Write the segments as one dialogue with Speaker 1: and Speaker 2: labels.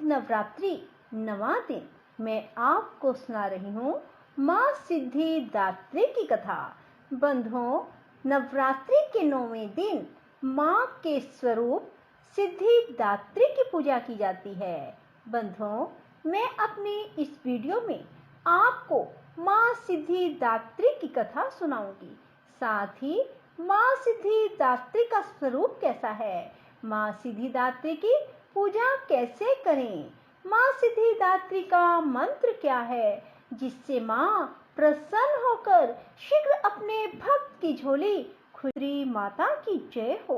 Speaker 1: नवरात्रि 9वां दिन मैं आपको सुना रही हूँ माँ सिद्धिदात्री की कथा। बंधुओं, नवरात्रि के 9वें दिन माँ के स्वरूप सिद्धिदात्री की पूजा की जाती है। बंधुओं, मैं अपनी इस वीडियो में आपको माँ सिद्धिदात्री की कथा सुनाऊंगी। साथ ही माँ सिद्धिदात्री का स्वरूप कैसा है, माँ सिद्धिदात्री की पूजा कैसे करें, माँ सिद्धिदात्री का मंत्र क्या है जिससे माँ प्रसन्न होकर शीघ्र अपने भक्त की झोली खुली। माता की जय हो।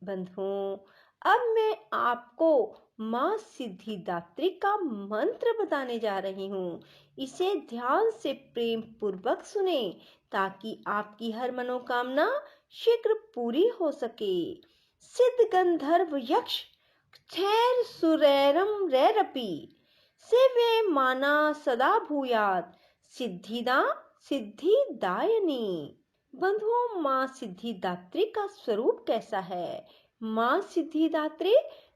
Speaker 1: बंधुओं, अब मैं आपको माँ सिद्धिदात्री का मंत्र बताने जा रही हूँ। इसे ध्यान से प्रेम पूर्वक सुने ताकि आपकी हर मनोकामना शीघ्र पूरी हो सके। सिद्ध गंधर्व यक्ष क्षैर सुरैरम रैरपि सेवे माना सदा भूयात सिद्धिदा सिद्धिदायनी। बंधुओं, माँ सिद्धिदात्री का स्वरूप कैसा है? माँ सिद्धिदात्री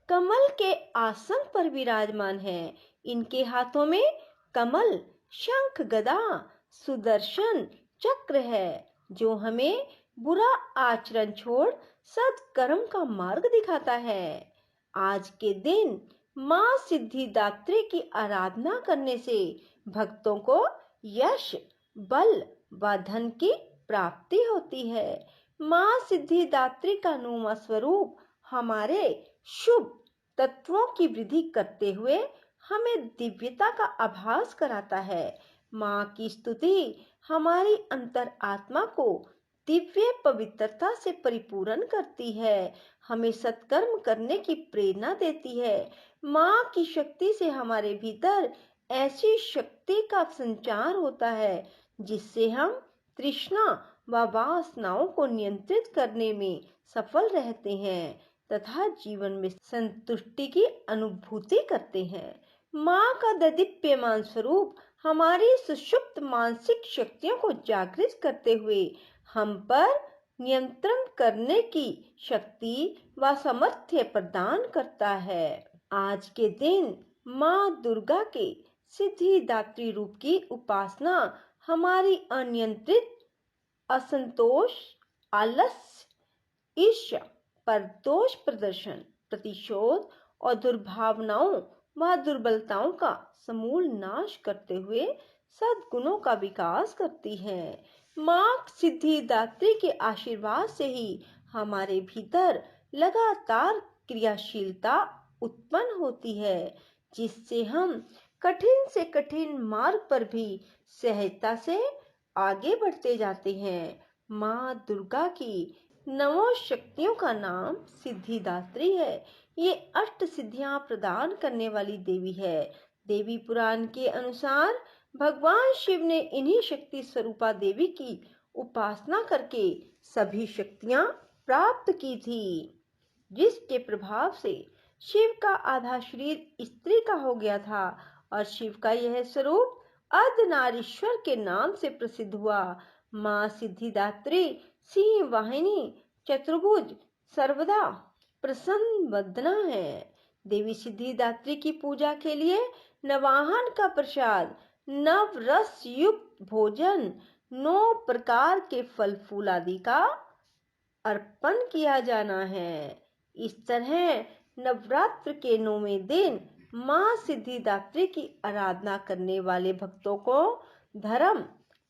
Speaker 1: कमल के आसन पर विराजमान है। इनके हाथों में कमल, शंख, गदा, सुदर्शन चक्र है जो हमें बुरा आचरण छोड़ सत्कर्म का मार्ग दिखाता है। आज के दिन माँ सिद्धिदात्री की आराधना करने से भक्तों को यश, बल व धन की प्राप्ति होती है। माँ सिद्धिदात्री का 9वां स्वरूप हमारे शुभ तत्वों की वृद्धि करते हुए हमें दिव्यता का आभास कराता है। माँ की स्तुति हमारी अंतर आत्मा को दिव्य पवित्रता से परिपूर्ण करती है, हमें सत्कर्म करने की प्रेरणा देती है। माँ की शक्ति से हमारे भीतर ऐसी शक्ति का संचार होता है जिससे हम तृष्णा व वासनाओं को नियंत्रित करने में सफल रहते हैं तथा जीवन में संतुष्टि की अनुभूति करते हैं। माँ का दैदीप्यमान स्वरूप हमारी सुषुप्त मानसिक शक्तियों को जागृत करते हुए हम पर नियंत्रण करने की शक्ति व सामर्थ्य प्रदान करता है। आज के दिन माँ दुर्गा के सिद्धिदात्री रूप की उपासना हमारी अनियंत्रित असंतोष, आलस्य, ईर्ष्या, परदोष प्रदर्शन, प्रतिशोध और दुर्भावनाओं व दुर्बलताओं का समूल नाश करते हुए सद्गुणों का विकास करती है। माँ सिद्धिदात्री के आशीर्वाद से ही हमारे भीतर लगातार क्रियाशीलता उत्पन्न होती है जिससे हम कठिन से कठिन मार्ग पर भी सहजता से आगे बढ़ते जाते हैं। माँ दुर्गा की 9 शक्तियों का नाम सिद्धिदात्री है। ये 8 सिद्धियां प्रदान करने वाली देवी है। देवी पुराण के अनुसार भगवान शिव ने इन्हीं शक्ति स्वरूपा देवी की उपासना करके सभी शक्तियां प्राप्त की थी, जिसके प्रभाव से शिव का आधा शरीर स्त्री का हो गया था और शिव का यह स्वरूप अर्धनारीश्वर के नाम से प्रसिद्ध हुआ। माँ सिद्धिदात्री सिंह वाहिनी, चतुर्भुज, सर्वदा प्रसन्न वदना है। देवी सिद्धिदात्री की पूजा के लिए नवाहन का प्रसाद, नव रस युक्त भोजन, 9 प्रकार के फल फूल आदि का अर्पण किया जाना है। इस तरह नवरात्र के 9वें दिन माँ सिद्धिदात्री की आराधना करने वाले भक्तों को धर्म,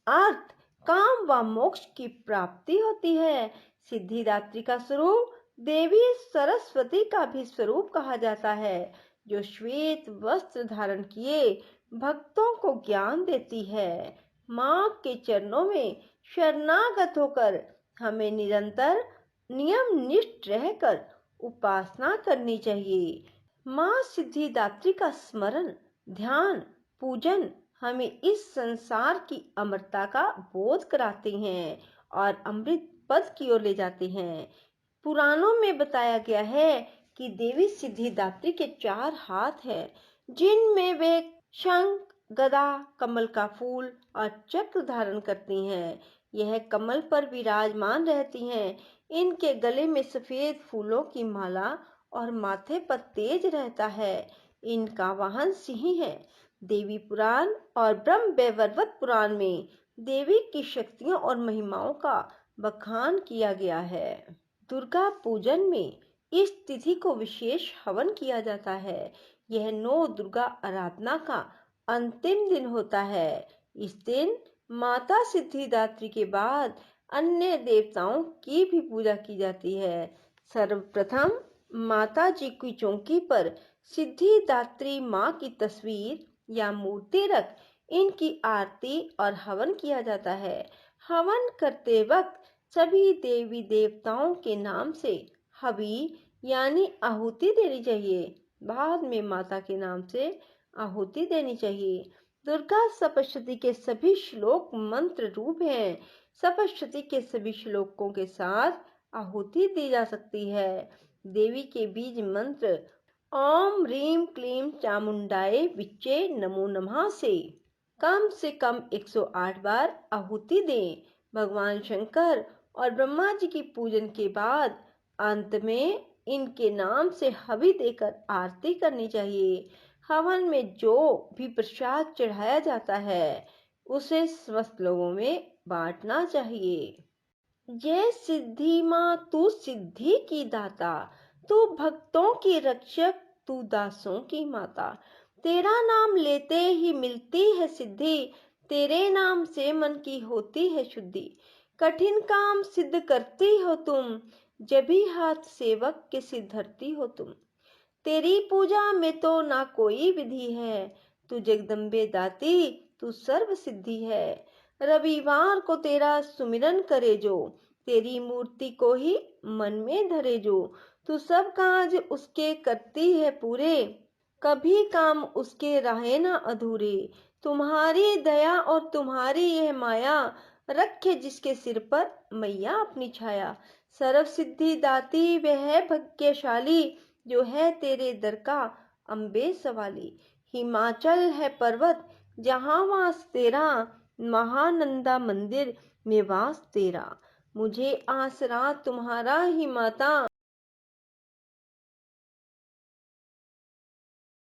Speaker 1: अर्थ, काम व मोक्ष की प्राप्ति होती है। सिद्धिदात्री का स्वरूप देवी सरस्वती का भी स्वरूप कहा जाता है, जो श्वेत वस्त्र धारण किए भक्तों को ज्ञान देती है। माँ के चरणों में शरणागत होकर हमें निरंतर नियम निष्ठ रहकर उपासना करनी चाहिए। माँ सिद्धिदात्री का स्मरण, ध्यान, पूजन हमें इस संसार की अमरता का बोध कराते हैं और अमृत पद की ओर ले जाते हैं। पुराणों में बताया गया है कि देवी सिद्धिदात्री के 4 हाथ हैं, जिनमें वे शंख, गदा, कमल का फूल और चक्र धारण करती हैं। यह कमल पर विराजमान रहती हैं। इनके गले में सफेद फूलों की माला और माथे पर तेज रहता है।
Speaker 2: इनका वाहन सिंह है। देवी पुराण और ब्रह्म वैवर्त पुराण में देवी की शक्तियों और महिमाओं का बखान किया गया है। दुर्गा पूजन में इस तिथि को विशेष हवन किया जाता है। यह 9 दुर्गा आराधना का अंतिम दिन होता है। इस दिन माता सिद्धिदात्री के बाद अन्य देवताओं की भी पूजा की जाती है। सर्वप्रथम माता जी की चौकी पर सिद्धिदात्री माँ की तस्वीर या मूर्ति रख इनकी आरती और हवन किया जाता है। हवन करते वक्त सभी देवी देवताओं के नाम से हवी यानी आहुति देनी चाहिए। बाद में माता के नाम से आहुति देनी चाहिए। दुर्गा सप्तशती के सभी श्लोक मंत्र रूप हैं। सप्तशती के सभी श्लोकों के साथ आहुति दी जा सकती है। देवी के बीज मंत्र ओम ह्रीं क्लीं चामुंडाय विच्चे नमो नमः से कम 108 बार आहुति दें। भगवान शंकर और ब्रह्मा जी की पूजन के बाद अंत में इनके नाम से हवि देकर आरती करनी चाहिए। हवन में जो भी प्रसाद चढ़ाया जाता है उसे समस्त लोगों में बांटना चाहिए। जय सिद्धि माँ, तू सिद्धि की दाता, तू भक्तों की रक्षक, तू दासों की माता। तेरा नाम लेते ही मिलती है सिद्धि, तेरे नाम से मन की होती है शुद्धि। कठिन काम सिद्ध करती हो तुम, जब भी हाथ सेवक के सिर धरती हो तुम। तेरी पूजा में तो ना कोई विधि है, तू जगदम्बे दाती, तू सर्व सिद्धि है। रविवार को तेरा सुमिरन करे जो, तेरी मूर्ति को ही मन में धरे जो। तू सब काज उसके करती है पूरे, कभी काम उसके रहे ना अधूरे। तुम्हारी दया और तुम्हारी यह माया, रखे जिसके सिर पर मैया अपनी छाया। सर्व सिद्धि दाती वह है भाग्यशाली, जो है तेरे दर का अम्बे सवाली। हिमाचल है पर्वत जहाँ वास तेरा, महानंदा मंदिर में वास तेरा। मुझे आसरा तुम्हारा ही माता,